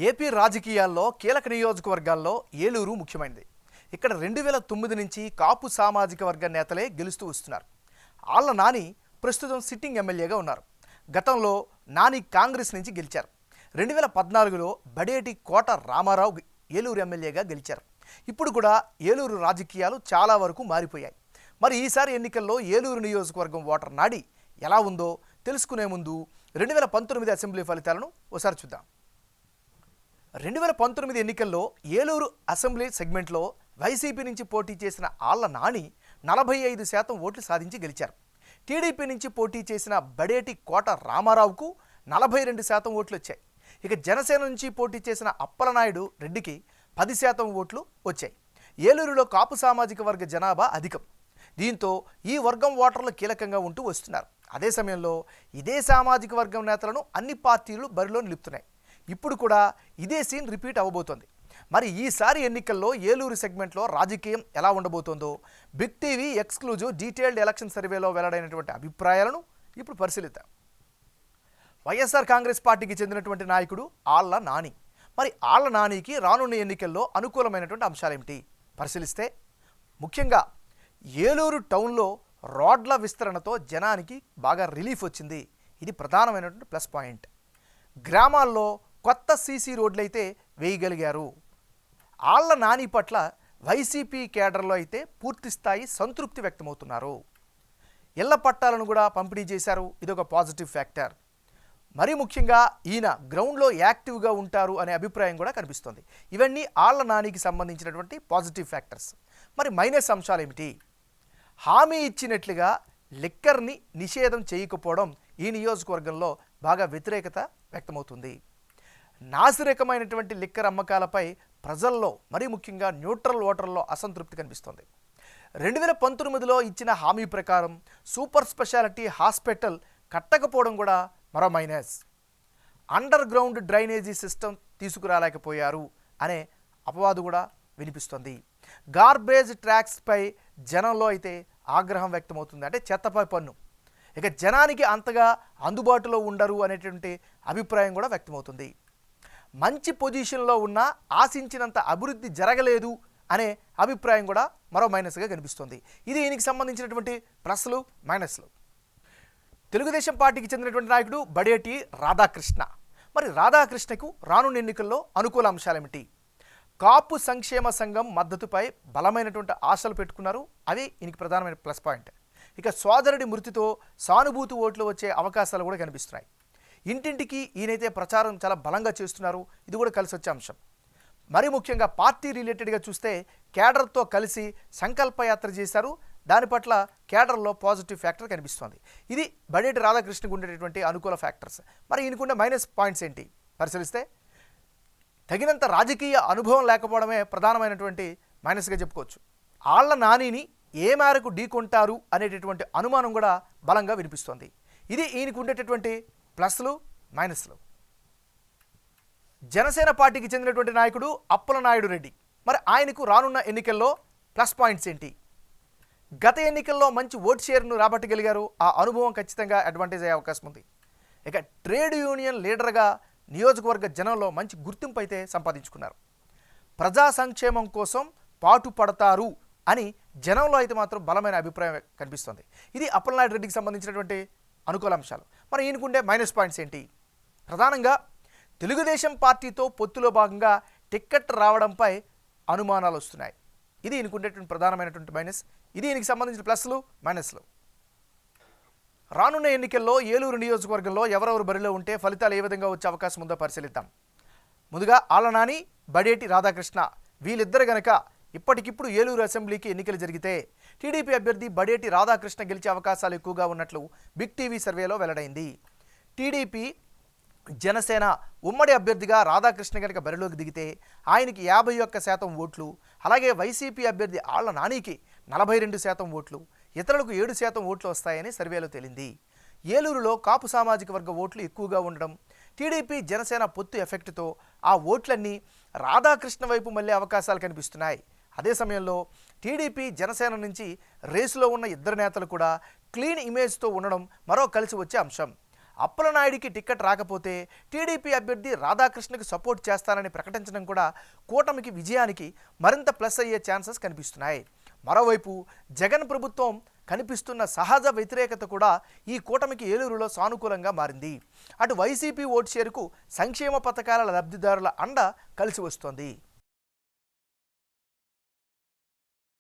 AP రాజకీయాల్లో కీలక నియోజకవర్గాల్లో ఏలూరు ముఖ్యమైనది. ఇక్కడ 2009 నుంచి కాపు సామాజిక వర్గ నేతలే గెలుస్తూ వస్తున్నారు. ఆళ్ల నాని ప్రస్తుతం సిట్టింగ్ ఎమ్మెల్యేగా ఉన్నారు. గతంలో నాని కాంగ్రెస్ నుంచి గెలిచారు. 2014లో బడేటి కోట రామారావు ఏలూరు ఎమ్మెల్యేగా గెలిచారు. ఇప్పుడు కూడా ఏలూరు రాజకీయాలు చాలా వరకు మారిపోయాయి. మరి ఈసారి ఎన్నికల్లో ఏలూరు నియోజకవర్గం ఓటర్ నాడి ఎలా ఉందో తెలుసుకునే ముందు 2019 అసెంబ్లీ ఫలితాలను ఒకసారి చూద్దాం. 2019 ఎన్నికల్లో ఏలూరు అసెంబ్లీ సెగ్మెంట్లో వైసీపీ నుంచి పోటీ చేసిన ఆళ్ల నాని 45% ఓట్లు సాధించి గెలిచారు. టీడీపీ నుంచి పోటీ చేసిన బడేటి కోట రామారావుకు 42% ఓట్లు వచ్చాయి. ఇక జనసేన నుంచి పోటీ చేసిన అప్పలనాయుడు రెడ్డికి 10% ఓట్లు వచ్చాయి. ఏలూరులో కాపు సామాజిక వర్గ జనాభా అధికం. దీంతో ఈ వర్గం ఓటర్లు కీలకంగా ఉంటూ వస్తున్నారు. అదే సమయంలో ఇదే సామాజిక వర్గం నేతలను అన్ని పార్టీలు బరిలో నిలుపుతున్నాయి. ఇప్పుడు కూడా ఇదే సీన్ రిపీట్ అవ్వబోతోంది. మరి ఈసారి ఎన్నికల్లో ఏలూరు సెగ్మెంట్లో రాజకీయం ఎలా ఉండబోతోందో Big TV exclusive detailed election సర్వేలో వెల్లడైనటువంటి అభిప్రాయాలను ఇప్పుడు పరిశీలిద్దాం. వైఎస్ఆర్ కాంగ్రెస్ పార్టీకి చెందినటువంటి నాయకుడు ఆళ్ల నాని. మరి ఆళ్ల నానికి రానున్న ఎన్నికల్లో అనుకూలమైనటువంటి అంశాలేమిటి పరిశీలిస్తే, ముఖ్యంగా ఏలూరు టౌన్లో రోడ్ల విస్తరణతో జనానికి బాగా రిలీఫ్ వచ్చింది. ఇది ప్రధానమైనటువంటి ప్లస్ పాయింట్. గ్రామాల్లో కొత్త సీసీ రోడ్లైతే వేయగలిగారు. ఆళ్ల నాని పట్ల వైసీపీ కేడర్లో అయితే పూర్తిస్థాయి సంతృప్తి వ్యక్తమవుతున్నారు. ఇళ్ల పట్టాలను కూడా పంపిణీ చేశారు. ఇదొక పాజిటివ్ ఫ్యాక్టర్. మరీ ముఖ్యంగా ఈయన గ్రౌండ్లో యాక్టివ్గా ఉంటారు అనే అభిప్రాయం కూడా కనిపిస్తుంది. ఇవన్నీ ఆళ్ల నానికి సంబంధించినటువంటి పాజిటివ్ ఫ్యాక్టర్స్. మరి మైనస్ అంశాలు ఏమిటి? హామీ ఇచ్చినట్లుగా లిక్కర్ని నిషేధం చేయకపోవడం ఈ నియోజకవర్గంలో బాగా వ్యతిరేకత వ్యక్తమవుతుంది. నాసిరకమైనటువంటి లిక్కర్ అమ్మకాలపై ప్రజల్లో మరీ ముఖ్యంగా న్యూట్రల్ ఓటర్లో అసంతృప్తి కనిపిస్తోంది. 2019లో ఇచ్చిన హామీ ప్రకారం సూపర్ స్పెషాలిటీ హాస్పిటల్ కట్టకపోవడం కూడా మరో minus. Underground drainage system తీసుకురాలేకపోయారు అనే అపవాదు కూడా వినిపిస్తోంది. గార్బేజ్ ట్యాక్స్పై జనంలో అయితే ఆగ్రహం వ్యక్తమవుతుంది. అంటే చెత్తపై పన్ను ఇక జనానికి అంతగా అందుబాటులో ఉండరు అనేటువంటి అభిప్రాయం కూడా వ్యక్తమవుతుంది. మంచి పొజిషన్లో ఉన్న ఆశించినంత అభివృద్ధి జరగలేదు అనే అభిప్రాయం కూడా మరో మైనస్గా కనిపిస్తుంది. ఇది దీనికి సంబంధించినటువంటి ప్లస్లు మైనస్లు. తెలుగుదేశం పార్టీకి చెందినటువంటి నాయకుడు బడేటి రాధాకృష్ణ. మరి రాధాకృష్ణకు రానున్న ఎన్నికల్లో అనుకూల అంశాలేమిటి? కాపు సంక్షేమ సంఘం మద్దతుపై బలమైనటువంటి ఆశలు పెట్టుకున్నారు. అవి ఈయనకి ప్రధానమైన ప్లస్ పాయింట్. ఇక సోదరుడి మృతితో సానుభూతి ఓట్లు వచ్చే అవకాశాలు కూడా కనిపిస్తున్నాయి. ఇంటింటికి ఈయనైతే ప్రచారం చాలా బలంగా చేస్తున్నారు. ఇది కూడా కలిసి వచ్చే అంశం. మరీ ముఖ్యంగా పార్టీ రిలేటెడ్గా చూస్తే కేడర్తో కలిసి సంకల్పయాత్ర చేశారు. దాని పట్ల కేడర్లో పాజిటివ్ ఫ్యాక్టర్ కనిపిస్తోంది. ఇది బడేటి రాధాకృష్ణకు ఉండేటటువంటి అనుకూల ఫ్యాక్టర్స్. మరి ఈయనకుండే మైనస్ పాయింట్స్ ఏంటి పరిశీలిస్తే, తగినంత రాజకీయ అనుభవం లేకపోవడమే ప్రధానమైనటువంటి మైనస్గా చెప్పుకోవచ్చు. ఆళ్ల నానిని ఏ మేరకు ఢీకొంటారు అనేటటువంటి అనుమానం కూడా బలంగా వినిపిస్తోంది. ఇది ఈయనకు ఉండేటటువంటి ప్లస్లు మైనస్లు. జనసేన పార్టీకి చెందినటువంటి నాయకుడు అప్పలనాయుడు రెడ్డి. మరి ఆయనకు రానున్న ఎన్నికల్లో ప్లస్ పాయింట్స్ ఏంటి? గత ఎన్నికల్లో మంచి ఓట్ షేర్ను రాబట్టగలిగారు. ఆ అనుభవం ఖచ్చితంగా అడ్వాంటేజ్ అయ్యే అవకాశం ఉంది. ఇక ట్రేడ్ యూనియన్ లీడర్గా నియోజకవర్గ జనంలో మంచి గుర్తింపు అయితే సంపాదించుకున్నారు. ప్రజా సంక్షేమం కోసం పాటుపడతారు అని జనంలో అయితే మాత్రం బలమైన అభిప్రాయం కనిపిస్తుంది. ఇది అప్పలనాయుడు రెడ్డికి సంబంధించినటువంటి అనుకూల అంశాలు. మరి ఈయనకుండే మైనస్ పాయింట్స్ ఏంటి? ప్రధానంగా తెలుగుదేశం పార్టీతో పొత్తులో భాగంగా టిక్కెట్ రావడంపై అనుమానాలు వస్తున్నాయి. ఇది ఈయనకుండేటువంటి ప్రధానమైనటువంటి మైనస్. ఇది ఈయనకి సంబంధించిన ప్లస్లు మైనస్లు. రానున్న ఎన్నికల్లో ఏలూరు నియోజకవర్గంలో ఎవరెవరు బరిలో ఉంటే ఫలితాలు ఏ విధంగా వచ్చే అవకాశం ఉందో పరిశీలిద్దాం. ముందుగా ఆళ్ల నాని, బడేటి రాధాకృష్ణ వీళ్ళిద్దరు గనక ఇప్పటికిప్పుడు ఏలూరు అసెంబ్లీకి ఎన్నికలు జరిగితే టీడీపీ అభ్యర్థి బడేటి రాధాకృష్ణ గెలిచే అవకాశాలు ఎక్కువగా ఉన్నట్లు బిగ్ టీవీ సర్వేలో వెల్లడైంది. టీడీపీ జనసేన ఉమ్మడి అభ్యర్థిగా రాధాకృష్ణ కనుక బరిలోకి దిగితే ఆయనకి 51% ఓట్లు, అలాగే వైసీపీ అభ్యర్థి ఆళ్ల నానికి 42% ఓట్లు, ఇతరులకు 7% ఓట్లు వస్తాయని సర్వేలో తేలింది. ఏలూరులో కాపు సామాజిక వర్గ ఓట్లు ఎక్కువగా ఉండడం, టీడీపీ జనసేన పొత్తు ఎఫెక్ట్తో ఆ ఓట్లన్నీ రాధాకృష్ణ వైపు మళ్ళీ అవకాశాలు కనిపిస్తున్నాయి. అదే సమయంలో టీడీపీ జనసేన నుంచి రేసులో ఉన్న ఇద్దరు నేతలు కూడా క్లీన్ ఇమేజ్తో ఉండడం మరో కలిసి వచ్చే అంశం. అప్పలనాయుడికి టికెట్ రాకపోతే టీడీపీ అభ్యర్థి రాధాకృష్ణకి సపోర్ట్ చేస్తానని ప్రకటించడం కూడా కూటమికి విజయానికి మరింత ప్లస్ అయ్యే ఛాన్సెస్ కనిపిస్తున్నాయి. మరోవైపు జగన్ ప్రభుత్వం కనిపిస్తున్న సహజ వ్యతిరేకత కూడా ఈ కూటమికి ఏలూరులో సానుకూలంగా మారింది. అటు వైసీపీ ఓటు షేరుకు సంక్షేమ పథకాల లబ్ధిదారుల అండ కలిసి వస్తోంది.